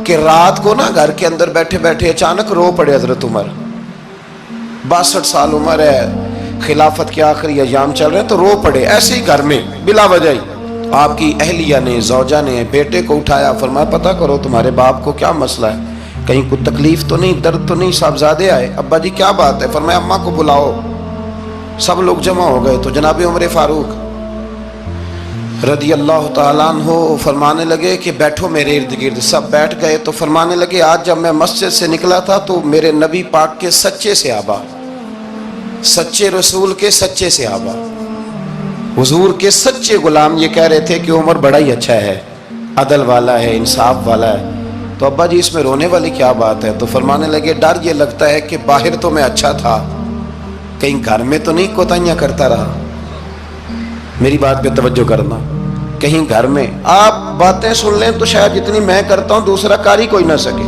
کہ رات کو نا گھر کے اندر بیٹھے بیٹھے اچانک رو پڑے حضرت عمر. 62 سال عمر ہے, خلافت کے آخری ایام چل رہے ہیں, تو رو پڑے ایسے ہی گھر میں بلا وجہ ہی. آپ کی اہلیہ نے, زوجہ نے بیٹے کو اٹھایا, فرمایا پتہ کرو تمہارے باپ کو کیا مسئلہ ہے, کہیں کوئی تکلیف تو نہیں, درد تو نہیں, صاحبزادے آئے. ابا جی کیا بات ہے؟ فرمایا اماں کو بلاؤ. سب لوگ جمع ہو گئے تو جناب عمر فاروق رضی اللہ تعالیٰ عنہ فرمانے لگے کہ بیٹھو میرے ارد گرد. سب بیٹھ گئے تو فرمانے لگے آج جب میں مسجد سے نکلا تھا تو میرے نبی پاک کے سچے صحابہ, سچے رسول کے سچے صحابہ, حضور کے سچے غلام یہ کہہ رہے تھے کہ عمر بڑا ہی اچھا ہے, عدل والا ہے, انصاف والا ہے. تو ابا جی اس میں رونے والی کیا بات ہے؟ تو فرمانے لگے ڈر یہ لگتا ہے کہ باہر تو میں اچھا تھا, کہیں گھر میں تو نہیں کوتاہیاں کرتا رہا. میری بات پہ توجہ کرنا. کہیں گھر میں آپ باتیں سن لیں تو شاید جتنی میں کرتا ہوں دوسرا کار ہی کوئی نہ سکے,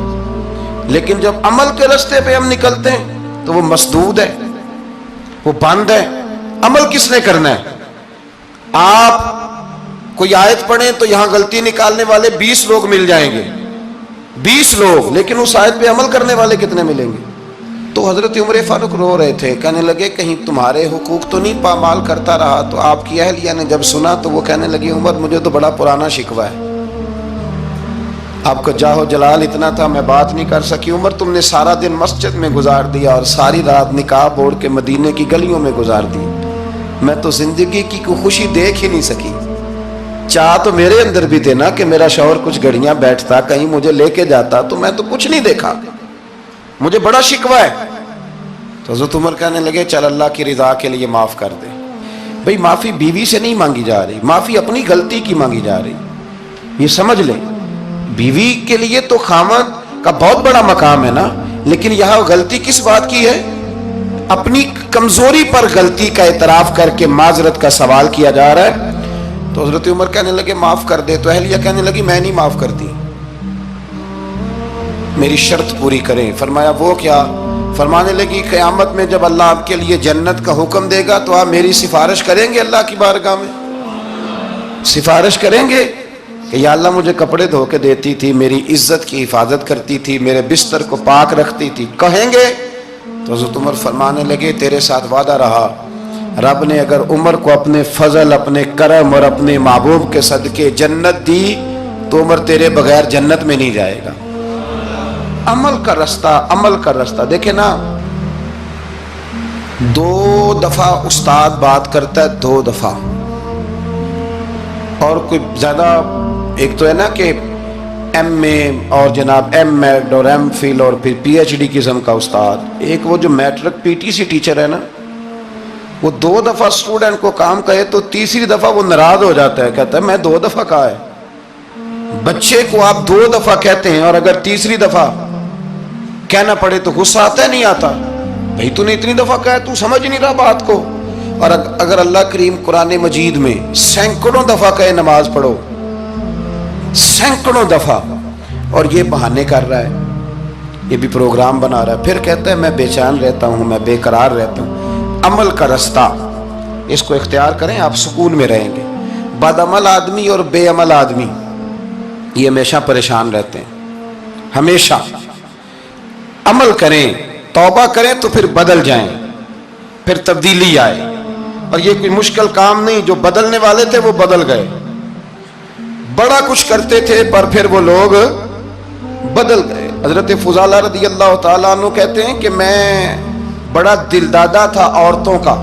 لیکن جب عمل کے راستے پہ ہم نکلتے ہیں تو وہ مسدود ہے, وہ بند ہے. عمل کس نے کرنا ہے؟ آپ کوئی آیت پڑھیں تو یہاں غلطی نکالنے والے 20 لوگ مل جائیں گے, 20 لوگ, لیکن اس آیت پہ عمل کرنے والے کتنے ملیں گے؟ تو حضرت عمر فاروق رو رہے تھے, کہنے لگے کہیں تمہارے حقوق تو نہیں پامال کرتا رہا. تو آپ کی اہلیہ نے جب سنا تو وہ کہنے لگی عمر مجھے تو بڑا پرانا شکوہ ہے, آپ کا جاہ و جلال اتنا تھا میں بات نہیں کر سکی. عمر تم نے سارا دن مسجد میں گزار دیا اور ساری رات نقاب اوڑھ کے مدینے کی گلیوں میں گزار دی, میں تو زندگی کی کوئی خوشی دیکھ ہی نہیں سکی. چاہ تو میرے اندر بھی تھے نا کہ میرا شوہر کچھ گھڑیاں بیٹھتا, کہیں مجھے لے کے جاتا, تو میں تو کچھ نہیں دیکھا, مجھے بڑا شکوہ ہے. تو حضرت عمر کہنے لگے چل اللہ کی رضا کے لیے معاف کر دے. بھئی معافی بیوی سے نہیں مانگی جا رہی, معافی اپنی غلطی کی مانگی جا رہی. یہ سمجھ لیں, بیوی کے لیے تو خاوند کا بہت بڑا مقام ہے نا, لیکن یہاں غلطی کس بات کی ہے؟ اپنی کمزوری پر غلطی کا اعتراف کر کے معذرت کا سوال کیا جا رہا ہے. تو حضرت عمر کہنے لگے معاف کر دے. تو اہلیہ کہنے لگی میں نہیں معاف کرتی, میری شرط پوری کریں. فرمایا وہ کیا؟ فرمانے لگی قیامت میں جب اللہ آپ کے لیے جنت کا حکم دے گا تو آپ میری سفارش کریں گے اللہ کی بارگاہ میں؟ سفارش کریں گے کہ یا اللہ مجھے کپڑے دھو کے دیتی تھی, میری عزت کی حفاظت کرتی تھی, میرے بستر کو پاک رکھتی تھی, کہیں گے؟ تو حضرت عمر فرمانے لگے تیرے ساتھ وعدہ رہا, رب نے اگر عمر کو اپنے فضل, اپنے کرم اور اپنے محبوب کے صدقے جنت دی تو عمر تیرے بغیر جنت میں نہیں جائے گا. عمل کا رستہ, عمل کا رستہ. دیکھیں نا 2 دفعہ استاد بات کرتا ہے, 2 دفعہ, اور کوئی زیادہ, ایک تو ہے نا کہ ایم اے اور جناب ایم ایڈ اور ایم فل اور پھر پی ایچ ڈی قسم کا استاد. ایک وہ جو matric P T C teacher ہے نا, وہ 2 دفعہ اسٹوڈنٹ کو کام کہے تو تیسری دفعہ وہ ناراض ہو جاتا ہے, کہتا ہے میں 2 دفعہ کہا ہے. بچے کو آپ 2 دفعہ کہتے ہیں اور اگر تیسری دفعہ کہنا پڑے تو غصہ آتا ہے نہیں آتا؟ بھئی تو نے اتنی دفعہ کہا تو سمجھ نہیں رہا بات کو. اور اگر اللہ کریم قرآن مجید میں سینکڑوں دفعہ کہے نماز پڑھو, سینکڑوں دفعہ, اور یہ بہانے کر رہا ہے, یہ بھی پروگرام بنا رہا ہے, پھر کہتا ہے میں بے چین رہتا ہوں, میں بے قرار رہتا ہوں. عمل کا رستہ اس کو اختیار کریں, آپ سکون میں رہیں گے. بد عمل آدمی اور بے عمل آدمی یہ ہمیشہ پریشان رہتے ہیں, ہمیشہ. عمل کریں, توبہ کریں تو پھر بدل جائیں, پھر تبدیلی آئے. اور یہ کوئی مشکل کام نہیں, جو بدلنے والے تھے وہ بدل گئے. بڑا کچھ کرتے تھے پر پھر وہ لوگ بدل گئے. حضرت فضالہ رضی اللہ تعالیٰ عنہ کہتے ہیں کہ میں بڑا دلدادہ تھا عورتوں کا,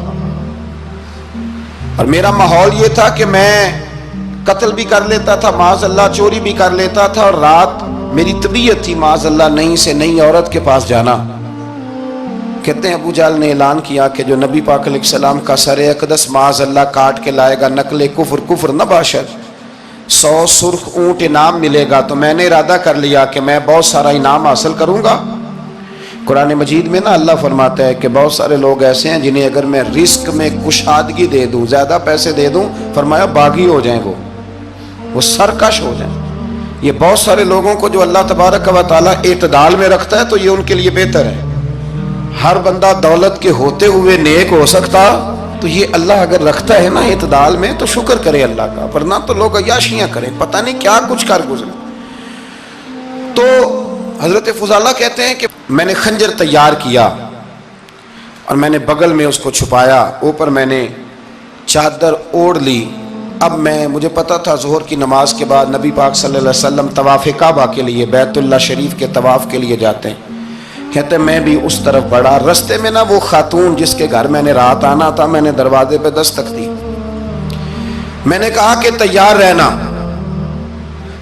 اور میرا ماحول یہ تھا کہ میں قتل بھی کر لیتا تھا, معاذ اللہ چوری بھی کر لیتا تھا, اور رات میری طبیعت تھی معاذ اللہ نئی سے نئی عورت کے پاس جانا. کہتے ہیں ابو جہل نے اعلان کیا کہ جو نبی پاک علیہ السلام کا سر اقدس معاذ اللہ کاٹ کے لائے گا نقل کفر, کفر نہ باشد, 100 سرخ اونٹ انعام ملے گا. تو میں نے ارادہ کر لیا کہ میں بہت سارا انعام حاصل کروں گا. قرآن مجید میں نا اللہ فرماتا ہے کہ بہت سارے لوگ ایسے ہیں جنہیں اگر میں رزق میں کشادگی دے دوں, زیادہ پیسے دے دوں, فرمایا باغی ہو جائیں, وہ سرکش ہو جائیں. یہ بہت سارے لوگوں کو جو اللہ تبارک و تعالیٰ اعتدال میں رکھتا ہے تو یہ ان کے لیے بہتر ہے. ہر بندہ دولت کے ہوتے ہوئے نیک ہو سکتا, تو یہ اللہ اگر رکھتا ہے نا اعتدال میں تو شکر کرے اللہ کا, ورنہ تو لوگ عیاشیاں کریں, پتہ نہیں کیا کچھ کر گزرے. تو حضرت فضالہ کہتے ہیں کہ میں نے خنجر تیار کیا اور میں نے بغل میں اس کو چھپایا، اوپر میں نے چادر اوڑھ لی۔ اب مجھے پتا تھا ظہر کی نماز کے بعد نبی پاک صلی اللہ علیہ وسلم طواف کعبہ کے لیے، بیت اللہ شریف کے طواف کے لیے جاتے ہیں۔ کہتے ہیں میں بھی اس طرف بڑھا، رستے میں نا وہ خاتون جس کے گھر میں نے رات آنا تھا، میں نے دروازے پہ دستک دی، میں نے کہا کہ تیار رہنا،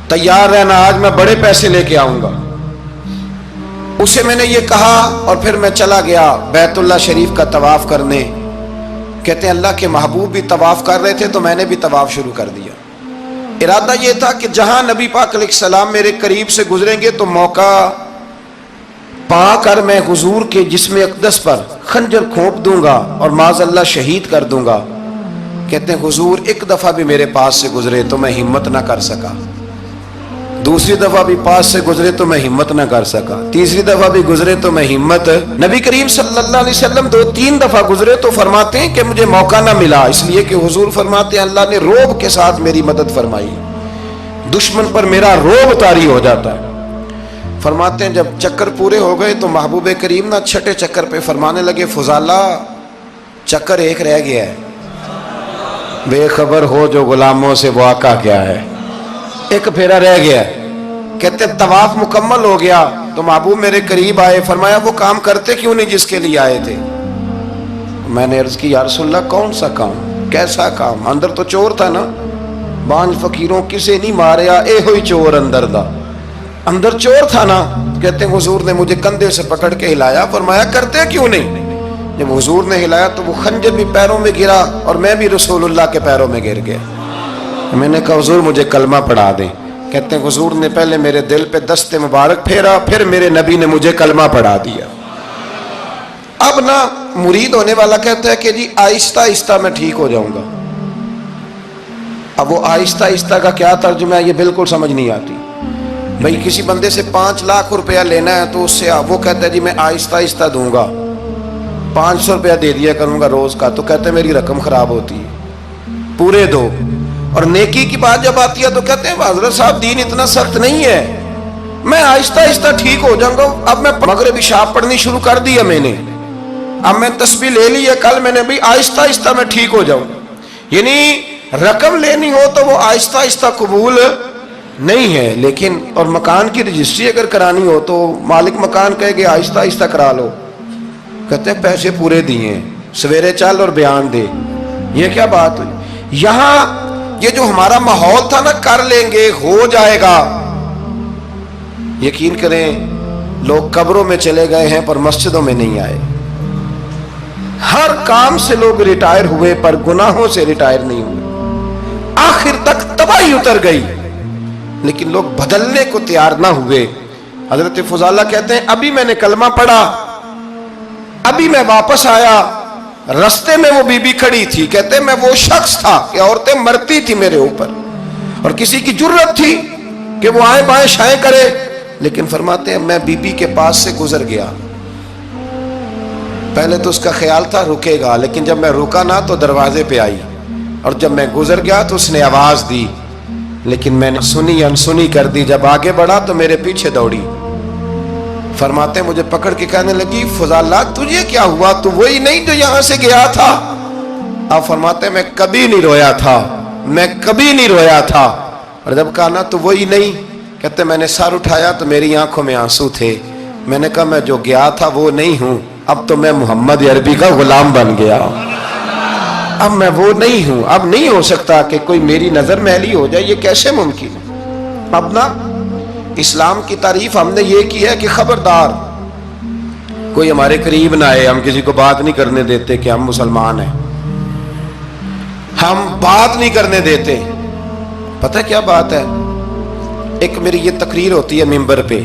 تیار رہنا، آج میں بڑے پیسے لے کے آؤں گا۔ اسے میں نے یہ کہا اور پھر میں چلا گیا بیت اللہ شریف کا طواف کرنے۔ کہتے ہیں اللہ کے محبوب بھی طواف کر رہے تھے تو میں نے بھی طواف شروع کر دیا۔ ارادہ یہ تھا کہ جہاں نبی پاک علیہ السلام میرے قریب سے گزریں گے تو موقع پا کر میں حضور کے جسم اقدس پر خنجر کھونپ دوں گا اور معاذ اللہ شہید کر دوں گا۔ کہتے ہیں حضور ایک دفعہ بھی میرے پاس سے گزرے تو میں ہمت نہ کر سکا، دوسری دفعہ بھی پاس سے گزرے تو میں ہمت نہ کر سکا، تیسری دفعہ بھی گزرے تو میں ہمت، نبی کریم صلی اللہ علیہ وسلم 2-3 دفعہ گزرے تو فرماتے ہیں کہ مجھے موقع نہ ملا، اس لیے کہ حضور فرماتے ہیں اللہ نے روب کے ساتھ میری مدد فرمائی، دشمن پر میرا روب طاری ہو جاتا ہے۔ فرماتے ہیں جب چکر پورے ہو گئے تو محبوب کریم نہ چھٹے چکر پہ فرمانے لگے فضالہ چکر ایک رہ گیا ہے، بے خبر ہو جو غلاموں سے وہ آقا کیا ہے، ایک پھیرا رہ گیا۔ کہتے طواف مکمل ہو گیا تو محبوب میرے قریب آئے، فرمایا وہ کام کرتے کیوں نہیں جس کے لیے آئے تھے؟ میں نے عرض کی یا رسول اللہ کون سا کام، کیسا کام؟ اندر تو چور تھا نا، بانج فقیروں کسے نہیں ماریا اے ہوئی چور اندر دا، اندر چور تھا نا۔ کہتے ہیں حضور نے مجھے کندھے سے پکڑ کے ہلایا، فرمایا کرتے کیوں نہیں؟ جب حضور نے ہلایا تو وہ خنجر بھی پیروں میں گرا اور میں بھی رسول اللہ کے پیروں میں گر گیا۔ میں نے کہا حضور مجھے کلمہ پڑھا دیں۔ کہتے ہیں حضور نے پہلے میرے دل پہ دست مبارک پھیرا، پھر میرے نبی نے مجھے کلمہ پڑھا دیا۔ اب نا مرید ہونے والا کہتا ہے کہ جی آہستہ آہستہ میں ٹھیک ہو جاؤں گا۔ اب وہ آہستہ آہستہ کا کیا ترجمہ ہے یہ بالکل سمجھ نہیں آتی۔ بھئی کسی بندے سے 5 لاکھ روپیہ لینا ہے تو اس سے وہ کہتا ہے جی میں آہستہ آہستہ دوں گا، 500 روپیہ دے دیا کروں گا روز کا، تو کہتے ہیں میری رقم خراب ہوتی ہے، پورے دو۔ اور نیکی کی بات جب آتی ہے تو کہتے ہیں حضرت صاحب دین اتنا سخت نہیں ہے، میں آہستہ آہستہ ٹھیک ہو جاؤں گا۔ اب میں مغربی شاب پڑھنی شروع کر دی ہے میں نے، اب میں تسبیح لے لی ہے، کل میں نے بھی آہستہ آہستہ میں ٹھیک ہو جاؤں۔ یعنی رقم لینی ہو تو وہ آہستہ آہستہ قبول نہیں ہے، لیکن اور مکان کی رجسٹری اگر کرانی ہو تو مالک مکان کہے کہ آہستہ آہستہ کرا لو، کہتے ہیں پیسے پورے دیے، سویرے چل اور بیان دے۔ یہ کیا بات ہوئی؟ یہاں یہ جو ہمارا ماحول تھا نا کر لیں گے ہو جائے گا، یقین کریں لوگ قبروں میں چلے گئے ہیں پر مسجدوں میں نہیں آئے، ہر کام سے لوگ ریٹائر ہوئے پر گناہوں سے ریٹائر نہیں ہوئے، آخر تک تباہی اتر گئی لیکن لوگ بدلنے کو تیار نہ ہوئے۔ حضرت فضالہ کہتے ہیں ابھی میں نے کلمہ پڑھا، ابھی میں واپس آیا، رستے میں وہ بی بی کھڑی تھی، کہتے ہیں میں وہ شخص تھا کہ عورتیں مرتی تھی میرے اوپر اور کسی کی جرت تھی کہ وہ آئیں بائیں شائیں کرے، لیکن فرماتے ہیں میں بی بی کے پاس سے گزر گیا، پہلے تو اس کا خیال تھا رکے گا، لیکن جب میں رکا نہ تو دروازے پہ آئی، اور جب میں گزر گیا تو اس نے آواز دی، لیکن میں نے سنی انسنی کر دی، جب آگے بڑھا تو میرے پیچھے دوڑی۔ فرماتے ہیں مجھے پکڑ کے کہنے لگی فضالہ تجھے کیا ہوا، تو وہی نہیں جو یہاں سے گیا تھا؟ آپ فرماتے ہیں میں کبھی نہیں رویا تھا، میں کبھی نہیں رویا تھا، اور جب کہا نا تو وہی نہیں، کہتے میں نے سر اٹھایا تو میری آنکھوں میں آنسو تھے، میں نے کہا میں جو گیا تھا وہ نہیں ہوں، اب تو میں محمد عربی کا غلام بن گیا، اب میں وہ نہیں ہوں، اب نہیں ہو سکتا کہ کوئی میری نظر میلی ہو جائے، یہ کیسے ممکن ہے؟ اب نا اسلام کی تعریف ہم نے یہ کی ہے کہ خبردار کوئی ہمارے قریب نہ آئے، ہم کسی کو بات نہیں کرنے دیتے کہ ہم مسلمان ہیں، ہم بات نہیں کرنے دیتے۔ پتہ کیا بات ہے، ایک میری یہ تقریر ہوتی ہے ممبر پہ،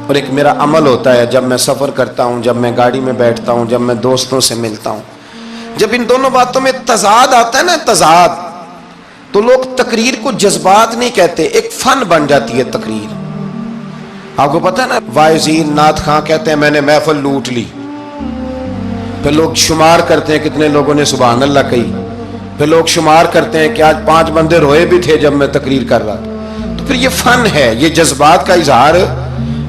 اور ایک میرا عمل ہوتا ہے جب میں سفر کرتا ہوں، جب میں گاڑی میں بیٹھتا ہوں، جب میں دوستوں سے ملتا ہوں، جب ان دونوں باتوں میں تضاد آتا ہے نا، تضاد، تو لوگ تقریر کو جذبات نہیں کہتے، ایک فن بن جاتی ہے تقریر۔ آپ کو پتہ ہے نا وائزین نعت خواں کہتے ہیں میں نے محفل لوٹ لی، پھر لوگ شمار کرتے ہیں کتنے لوگوں نے سبحان اللہ کہی، پھر لوگ شمار کرتے ہیں کہ آج 5 بندے روئے بھی تھے جب میں تقریر کر رہا تھا، تو پھر یہ فن ہے، یہ جذبات کا اظہار